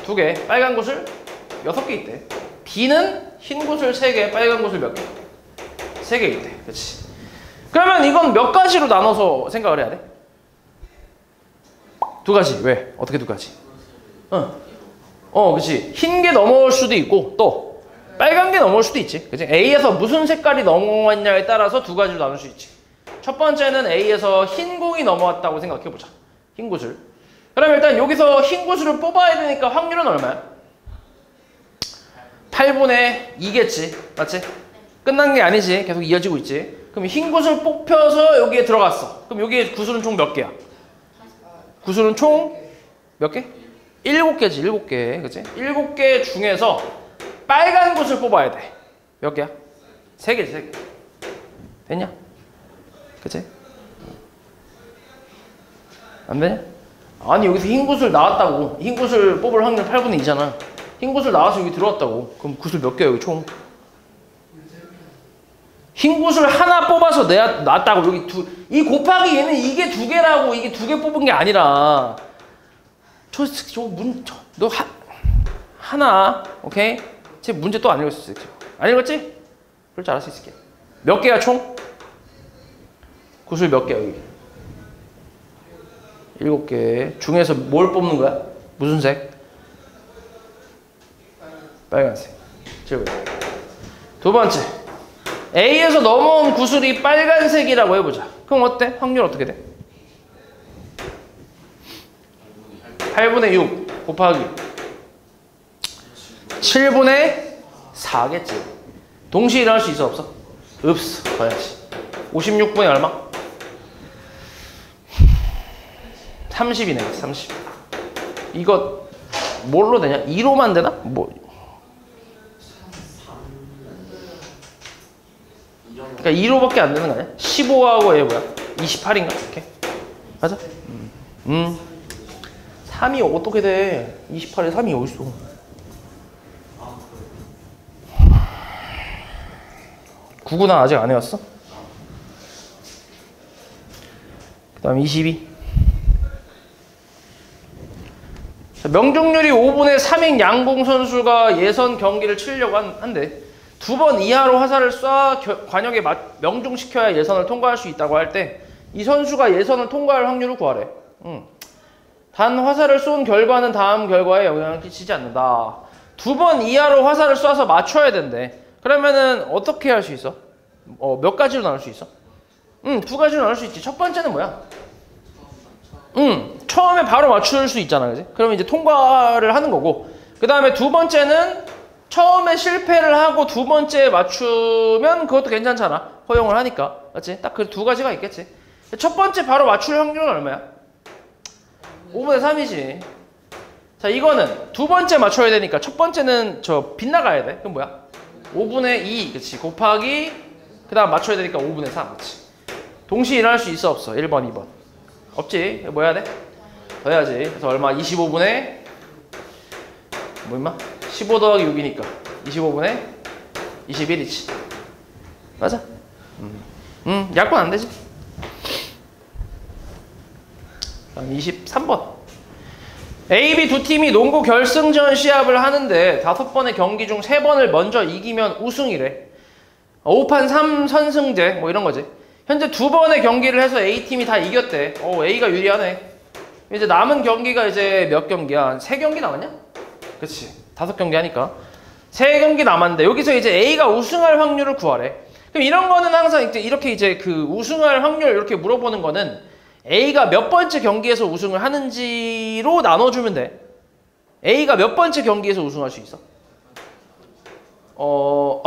2개, 빨간 구슬 6개 있대. B는 흰 구슬 3개, 빨간 구슬 몇 개? 3개 있대. 그렇지. 그러면 이건 몇 가지로 나눠서 생각을 해야 돼? 2가지. 왜? 어떻게 2가지? 그치. 흰 게 넘어올 수도 있고 또 빨간 게 넘어올 수도 있지. 그치? A에서 무슨 색깔이 넘어왔냐에 따라서 2가지로 나눌 수 있지. 첫 번째는 A에서 흰 공이 넘어왔다고 생각해보자. 흰 구슬. 그럼 일단 여기서 흰 구슬을 뽑아야 되니까 확률은 얼마야? 8분의 2겠지. 맞지? 끝난 게 아니지. 계속 이어지고 있지. 그럼 흰 구슬 뽑혀서 여기에 들어갔어. 그럼 여기에 구슬은 총 몇 개야? 구슬은 총 몇 개? 7개지. 7개. 그치? 7개 중에서 빨간 구슬 뽑아야 돼. 몇 개야? 3개지. 3개. 됐냐? 그치? 안 되냐? 아니 여기서 흰 구슬 나왔다고. 흰 구슬 뽑을 확률 8분의 2잖아. 흰 구슬 나와서 여기 들어왔다고. 그럼 구슬 몇 개야 여기 총? 흰 구슬 하나 뽑아서 놨다고. 여기 이 곱하기 얘는 이게 2개라고. 이게 2개 뽑은 게 아니라 너 하나. 오케이? 제 문제 또 안 읽었어. 안 읽었지? 그럴 줄 알았을 수 있을게. 몇 개야 총? 구슬 몇 개야 여기? 7개 중에서 뭘 뽑는 거야? 무슨 색? 빨간색. 두 번째, A에서 넘어온 구슬이 빨간색이라고 해보자. 그럼 어때? 확률 어떻게 돼? 8분의 6 곱하기 7분의 4겠지. 동시에 일어날 수 있어 없어? 없어. 봐야지. 56분의 얼마? 30이네. 30. 이거 뭘로 되냐? 2로만 되나? 뭐? 그러니까 2로밖에 안 되는 거 아니야? 15하고 얘 뭐야? 28인가? 이렇게. 맞아? 3이 어떻게 돼? 28에 3이 어딨어? 구구나 아직 안 해왔어? 그 다음 22. 명중률이 5분의 3인 양궁 선수가 예선 경기를 치려고 한대. 2번 이하로 화살을 쏴 관역에 명중시켜야 예선을 통과할 수 있다고 할 때 이 선수가 예선을 통과할 확률을 구하래. 단 화살을 쏜 결과는 다음 결과에 영향을 끼치지 않는다. 2번 이하로 화살을 쏴서 맞춰야 된대. 그러면은 어떻게 할 수 있어? 몇 가지로 나눌 수 있어? 2가지로 나눌 수 있지. 첫 번째는 뭐야? 처음에 바로 맞출 수 있잖아, 그지? 그러면 이제 통과를 하는 거고, 그 다음에 두 번째는 처음에 실패를 하고 두 번째 맞추면 그것도 괜찮잖아. 허용을 하니까. 맞지? 딱 그 2가지가 있겠지. 첫 번째 바로 맞출 확률은 얼마야? 5분의 3이지. 자, 이거는 두 번째 맞춰야 되니까 첫 번째는 빗나가야 돼. 그럼 뭐야? 5분의 2, 그치? 곱하기, 그 다음 맞춰야 되니까 5분의 3, 그치? 동시에 일어날 수 있어, 없어? 1번, 2번. 없지? 뭐 해야 돼? 더 해야지. 그래서 얼마? 25분의 뭐 임마? 15 더하기 6이니까 25분의 21이지. 맞아? 약분 안 되지. 23번. A, B 두 팀이 농구 결승전 시합을 하는데 5번의 경기 중 3번을 먼저 이기면 우승이래. 5판 3선승제 뭐 이런 거지. 현재 2번의 경기를 해서 A팀이 다 이겼대. A가 유리하네. 이제 남은 경기가 이제 몇 경기야? 3경기 남았냐? 그치. 5경기 하니까 3경기 남았는데 여기서 이제 A가 우승할 확률을 구하래. 그럼 이런 거는 항상 이렇게 이제 그 우승할 확률 이렇게 물어보는 거는 A가 몇 번째 경기에서 우승을 하는지로 나눠주면 돼. A가 몇 번째 경기에서 우승할 수 있어?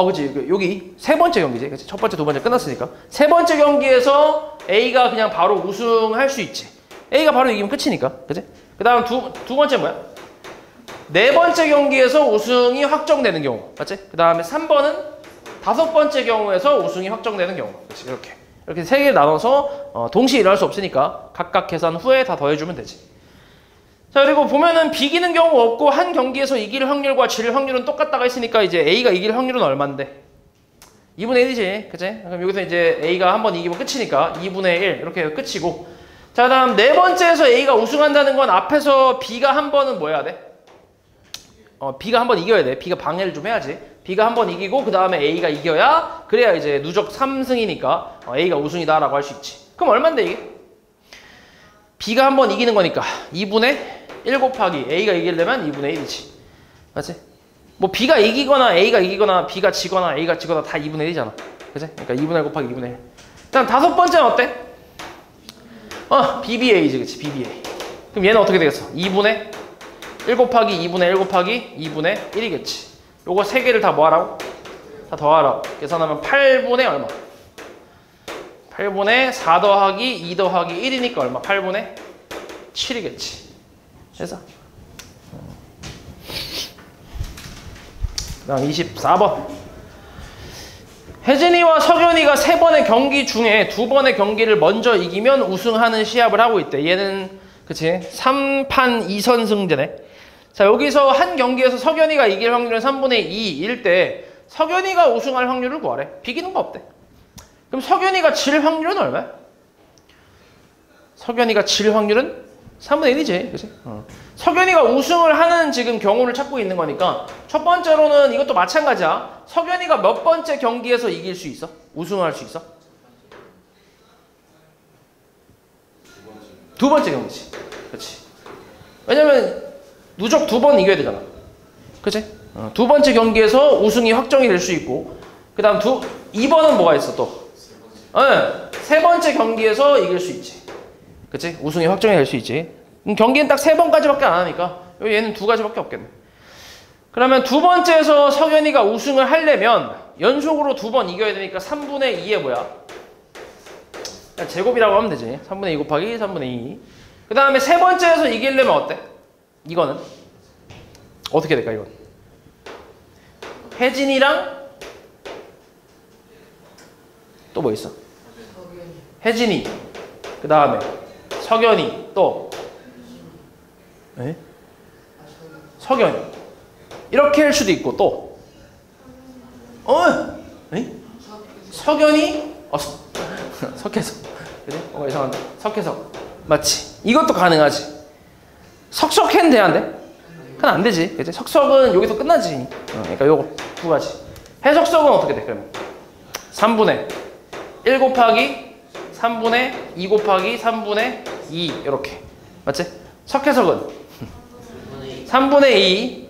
그치. 여기 3번째 경기지. 그치? 첫 번째, 두 번째 끝났으니까. 3번째 경기에서 A가 그냥 바로 우승할 수 있지. A가 바로 이기면 끝이니까. 그치? 그 다음 두 번째 뭐야? 4번째 경기에서 우승이 확정되는 경우. 맞지? 그 다음에 3번은 5번째 경우에서 우승이 확정되는 경우. 그치? 이렇게 3개를 나눠서 동시에 일어날 수 없으니까 각각 계산 후에 다 더해주면 되지. 자, 그리고 보면은 비기는 경우 없고 한 경기에서 이길 확률과 질 확률은 똑같다고 했으니까 이제 A가 이길 확률은 얼만데? 2분의 1이지. 그치? 그럼 여기서 이제 A가 한 번 이기면 끝이니까 2분의 1 이렇게 끝이고. 자, 다음 4번째에서 A가 우승한다는 건 앞에서 B가 한 번은 뭐 해야 돼? B가 한 번 이겨야 돼. B가 방해를 좀 해야지. B가 한 번 이기고 그 다음에 A가 이겨야 그래야 이제 누적 3승이니까 A가 우승이다 라고 할 수 있지. 그럼 얼만데 이게? B가 한 번 이기는 거니까 2분의 1 곱하기 A가 이기려면 2분의 1이지. 맞지? 뭐 B가 이기거나 A가 이기거나 B가 지거나 A가 지거나 다 2분의 1이잖아. 그치? 그러니까 2분의 1 곱하기 2분의 1. 일단 5번째는 어때? BBA지. 그치? BBA. 그럼 얘는 어떻게 되겠어? 2분의 1 곱하기 2분의 1 곱하기 2분의 1이겠지. 요거 3개를 다 뭐하라고? 다 더하라고. 계산하면 8분의 얼마? 8분의 4 더하기 2 더하기 1이니까 얼마? 8분의 7이겠지. 됐어? 그다음 24번. 혜진이와 석연이가 3번의 경기 중에 2번의 경기를 먼저 이기면 우승하는 시합을 하고 있대. 얘는 그치? 3판 2선승제네. 자, 여기서 한 경기에서 석연이가 이길 확률은 3분의 2일 때 석연이가 우승할 확률을 구하래. 비기는 거 없대. 그럼 석연이가 질 확률은 얼마야? 석연이가 질 확률은 3분의 1이지. 그치? 석연이가 우승을 하는 지금 경우를 찾고 있는 거니까 첫 번째로는 이것도 마찬가지야. 석연이가 몇 번째 경기에서 이길 수 있어? 우승할 수 있어? 2번째 경기지. 그치? 왜냐면 누적 2번 이겨야 되잖아. 그치? 2번째 경기에서 우승이 확정이 될 수 있고 그 다음 2번은 뭐가 있어 또? 3번째 경기에서 이길 수 있지. 그치? 우승이 확정이 될 수 있지. 경기는 딱 3번까지밖에 안 하니까 얘는 2가지밖에 없겠네. 그러면 2번째에서 석연이가 우승을 하려면 연속으로 2번 이겨야 되니까 3분의 2에 뭐야? 그냥 제곱이라고 하면 되지. 3분의 2 곱하기 3분의 2. 그 다음에 3번째에서 이기려면 어때? 이거는 어떻게 될까 이건? 혜진이랑 또 뭐 있어? 혜진이 그 다음에 석연이 또 석연이 이렇게 할 수도 있고 또 석연이 석혜석 그지? 이상한데 석혜석 맞지? 이것도 가능하지. 석석해는 돼야 안 돼? 그건 안 되지. 그치? 석석은 여기서 끝나지. 그러니까 요거 2가지. 해석석은 어떻게 돼? 그러면 3분의 1 곱하기 3분의 2 곱하기 3분의 2 이렇게. 맞지? 석해석은 3분의 2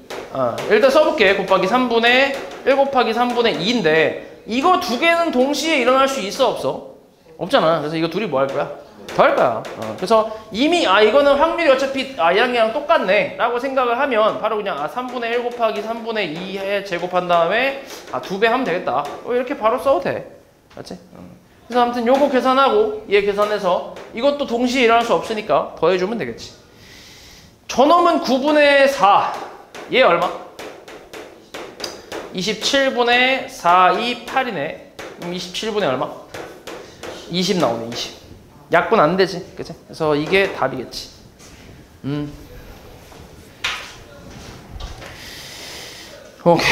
일단 써볼게. 곱하기 3분의 1 곱하기 3분의 2인데 이거 2개는 동시에 일어날 수 있어 없어? 없잖아. 그래서 이거 둘이 뭐 할 거야? 더 할 거야. 그래서 이미 이거는 확률이 어차피 얘랑 똑같네 라고 생각을 하면 바로 그냥 3분의 1 곱하기 3분의 2에 제곱한 다음에 2배 하면 되겠다. 이렇게 바로 써도 돼. 맞지? 그래서 아무튼 요거 계산하고 얘 계산해서 이것도 동시에 일어날 수 없으니까 더해주면 되겠지. 저놈은 9분의 4. 얘 얼마? 27분의 4, 2, 8이네. 27분의 얼마? 20 나오네. 20. 약분 안 되지. 그치? 그래서 이게 답이겠지. 오케이.